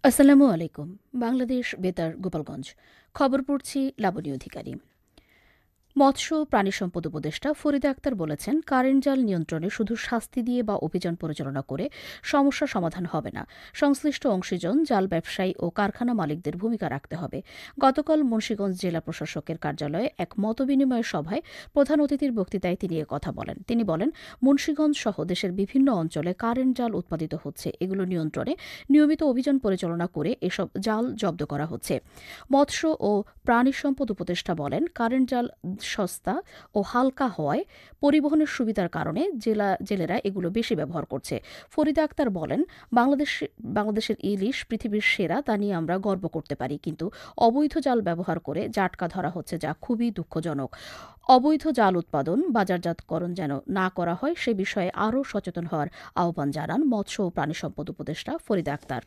আসসালামু আলাইকুম। বাংলাদেশ বেতার গোপালগঞ্জ। খবর পড়ছি লাবণী অধিকারী। মৎস্য প্রাণী সম্পদ উপদেষ্টা ফরিদা আক্তার বলেছেন, কারেন্ট জাল নিয়ন্ত্রণে শুধু শাস্তি দিয়ে বা অভিযান পরিচালনা করে সমস্যা সমাধান হবে না। সংশ্লিষ্ট অংশীজন, জাল ব্যবসায়ী ও কারখানা মালিকদের ভূমিকা রাখতে হবে। গতকাল মুন্সিগঞ্জ জেলা প্রশাসকের কার্যালয়ে এক মতবিনিময় সভায় প্রধান অতিথির বক্তৃতায় তিনি কথা বলেন। তিনি বলেন, মুন্সিগঞ্জ সহ দেশের বিভিন্ন অঞ্চলে কারেন্ট জাল উৎপাদিত হচ্ছে। এগুলো নিয়ন্ত্রণে নিয়মিত অভিযান পরিচালনা করে এসব জাল জব্দ করা হচ্ছে। মৎস্য ও প্রাণী সম্পদ উপদেষ্টা বলেন, কারেন্ট জাল সস্তা ও হালকা হওয়ায় পরিবহনের সুবিধার কারণে জেলেরা এগুলো বেশি ব্যবহার করছে। ফরিদা আক্তার বলেন, বাংলাদেশের ইলিশ পৃথিবীর সেরা, তা নিয়ে আমরা গর্ব করতে পারি, কিন্তু অবৈধ জাল ব্যবহার করে জাটকা ধরা হচ্ছে, যা খুবই দুঃখজনক। অবৈধ জাল উৎপাদন, বাজারজাতকরণ যেন না করা হয় সে বিষয়ে আরও সচেতন হওয়ার আহ্বান জানান মৎস্য ও প্রাণী সম্পদ উপদেষ্টা ফরিদা আক্তার।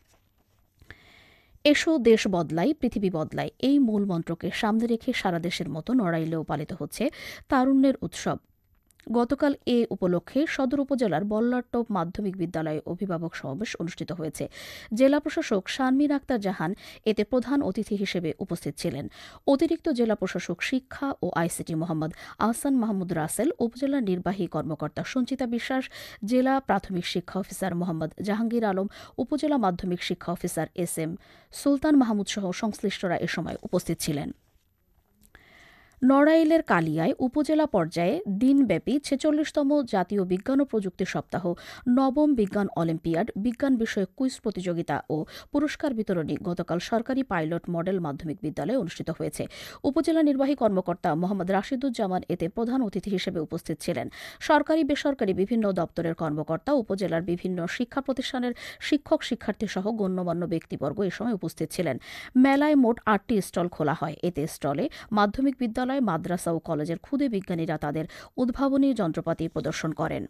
এসো দেশ বদলাই, পৃথিবী বদলাই, এই মূল মন্ত্রকে সামনে রেখে সারা দেশের মতো নড়াইলেও পালিত হচ্ছে তারুণ্যের উৎসব। গতকাল এ উপলক্ষে সদর উপজেলার বল্লারটোপ মাধ্যমিক বিদ্যালয়ে অভিভাবক সমাবেশ অনুষ্ঠিত হয়েছে। জেলা প্রশাসক শারমিন আক্তার জাহান এতে প্রধান অতিথি হিসেবে উপস্থিত ছিলেন। অতিরিক্ত জেলা প্রশাসক শিক্ষা ও আইসিটি মোহাম্মদ আহসান মাহমুদ রাসেল, উপজেলা নির্বাহী কর্মকর্তা সঞ্চিতা বিশ্বাস, জেলা প্রাথমিক শিক্ষা অফিসার মোহাম্মদ জাহাঙ্গীর আলম, উপজেলা মাধ্যমিক শিক্ষা অফিসার এস.এম. সুলতান মাহমুদ সহ সংশ্লিষ্টরা এ সময় উপস্থিত ছিলেন। নড়াইলের কালিয়ায় উপজেলা পর্যায়ে দিনব্যাপী ৪৬তম জাতীয় বিজ্ঞান ও প্রযুক্তি সপ্তাহ, নবম বিজ্ঞান অলিম্পিয়াড, বিজ্ঞান বিষয়ক কুইজ প্রতিযোগিতা ও পুরস্কার বিতরণী গতকাল সরকারি পাইলট মডেল মাধ্যমিক বিদ্যালয়ে অনুষ্ঠিত হয়েছে। উপজেলা নির্বাহী কর্মকর্তা মোহাম্মদ রাশিদুজ্জামান এতে প্রধান অতিথি হিসেবে উপস্থিত ছিলেন। সরকারি বেসরকারি বিভিন্ন দপ্তরের কর্মকর্তা, উপজেলার বিভিন্ন শিক্ষা প্রতিষ্ঠানের শিক্ষক শিক্ষার্থী সহ গণ্যমান্য ব্যক্তিবর্গ এ সময় উপস্থিত ছিলেন। মেলায় মোট ৮টি স্টল খোলা হয়। এতে স্টলে মাধ্যমিক বিদ্যালয়, মাদ্রাসা ও কলেজের ক্ষুদে বিজ্ঞানীরা তাদের উদ্ভাবনী যন্ত্রপাতি প্রদর্শন করেন।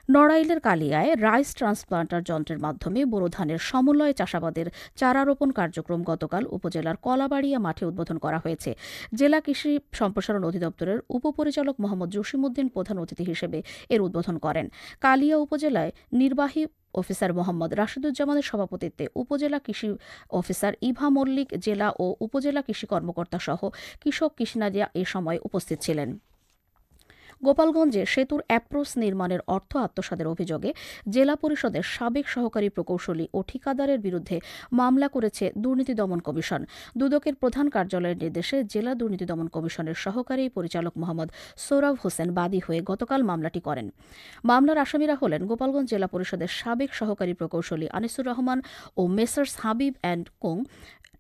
নড়াইলের কালিয়ায় রাইস ট্রান্সপ্লান্টার যন্ত্রের মাধ্যমে বোরো ধানের সমন্বয় চাষাবাদের চারা রোপণ কার্যক্রম গতকাল উপজেলার কলাবাড়িয়া মাঠে উদ্বোধন করা হয়েছে। জেলা কৃষি সম্প্রসারণ অধিদপ্তরের উপপরিচালক মোহাম্মদ জসিমউদ্দিন প্রধান অতিথি হিসেবে এর উদ্বোধন করেন। কালিয়া উপজেলায় নির্বাহী অফিসার মোহাম্মদ রাশিদুজ্জামানের সভাপতিত্বে উপজেলা কৃষি অফিসার ইভা মল্লিক, জেলা ও উপজেলা কৃষি কর্মকর্তা সহ কৃষক কৃষিনাদিয়া এ সময় উপস্থিত ছিলেন। গোপালগঞ্জে সেতুর অ্যাপ্রোচ নির্মাণের অর্থ আত্মসাতের অভিযোগে জেলা পরিষদের সাবেক সহকারী প্রকৌশলী ও ঠিকাদারের বিরুদ্ধে মামলা করেছে দুর্নীতি দমন কমিশন। দুদকের প্রধান কার্যালয়ের নির্দেশে জেলা দুর্নীতি দমন কমিশনের সহকারী পরিচালক মোহাম্মদ সোহরাব হোসেন বাদী হয়ে গতকাল মামলাটি করেন। মামলার আসামিরা হলেন গোপালগঞ্জ জেলা পরিষদের সাবেক সহকারী প্রকৌশলী আনিসুর রহমান ও মেসার্স হাবিব অ্যান্ড কোং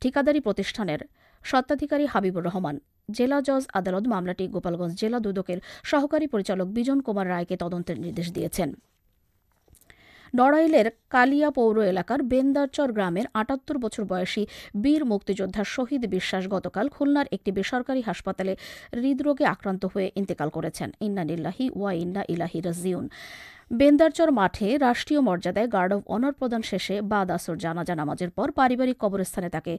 ঠিকাদারি প্রতিষ্ঠানের স্বত্বাধিকারী হাবিবুর রহমান। জেলা জজ আদালত মামলাটি গোপালগঞ্জ জেলা দুদকের সহকারী পরিচালক বিজন কুমার রায়কে তদন্তের নির্দেশ দিয়েছেন। নড়াইলের কালিয়া পৌর এলাকার বেন্দারচর গ্রামের ৭৮ বছর বয়সী বীর মুক্তিযোদ্ধা শহীদ বিশ্বাস গতকাল খুলনার একটি বেসরকারি হাসপাতালে হৃদরোগে আক্রান্ত হয়ে ইন্তেকাল করেছেন। ইন্না লিল্লাহি ওয়া ইন্না ইলাইহি রাজিউন। বেন্দারচর মাঠে রাষ্ট্রীয় মর্যাদায় গার্ড অব অনার প্রদান শেষে বাদ আসর জানাজা নামাজের পর পারিবারিক কবরস্থানে তাকে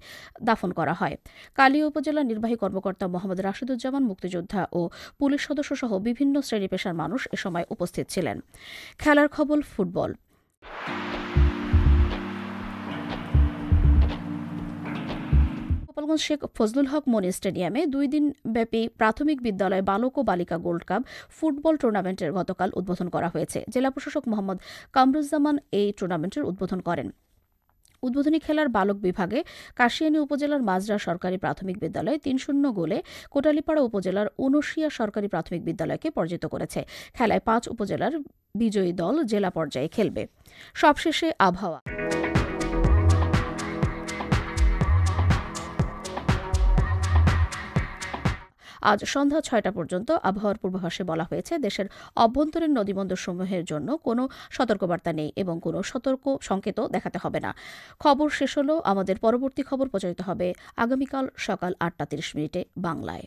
দাফন করা হয়। কালিয়া উপজেলা নির্বাহী কর্মকর্তা মোহাম্মদ রাশিদুজ্জামান, মুক্তিযোদ্ধা ও পুলিশ সদস্য সহ বিভিন্ন শ্রেণী পেশার মানুষ এ সময় উপস্থিত ছিলেন। খেলার খবর ফুটবল। গোপালগঞ্জ শেখ ফজলুল হক মনি স্টেডিয়ামে ২ দিনব্যাপী প্রাথমিক বিদ্যালয় বালক ও বালিকা গোল্ড কাপ ফুটবল টুর্নামেন্টের গতকাল উদ্বোধন করা হয়েছে। জেলা প্রশাসক মোহাম্মদ কামরুজ্জামান এই টুর্নামেন্টের উদ্বোধন করেন। উদ্বোধনী খেলার বালক বিভাগে কাশিয়ানী উপজেলার মাজরা সরকারি প্রাথমিক বিদ্যালয় ৩-০ গোলে কোটালীপাড়া উপজেলার উনশিয়া সরকারি প্রাথমিক বিদ্যালয়কে পরাজিত করেছে। খেলায় ৫ উপজেলার বিজয়ী দল জেলা পর্যায়ে খেলবে। সবশেষে আবহাওয়া। আজ সন্ধ্যা ৬টা পর্যন্ত আবহাওয়ার পূর্বাভাসে বলা হয়েছে, দেশের অভ্যন্তরীণ নদীবন্দরসমূহের জন্য কোনো সতর্কবার্তা নেই এবং কোনো সতর্ক সংকেতও দেখাতে হবে না। খবর শেষ হলো। আমাদের পরবর্তী খবর প্রচারিত হবে আগামীকাল সকাল ৮টা ৩০ মিনিটে বাংলায়।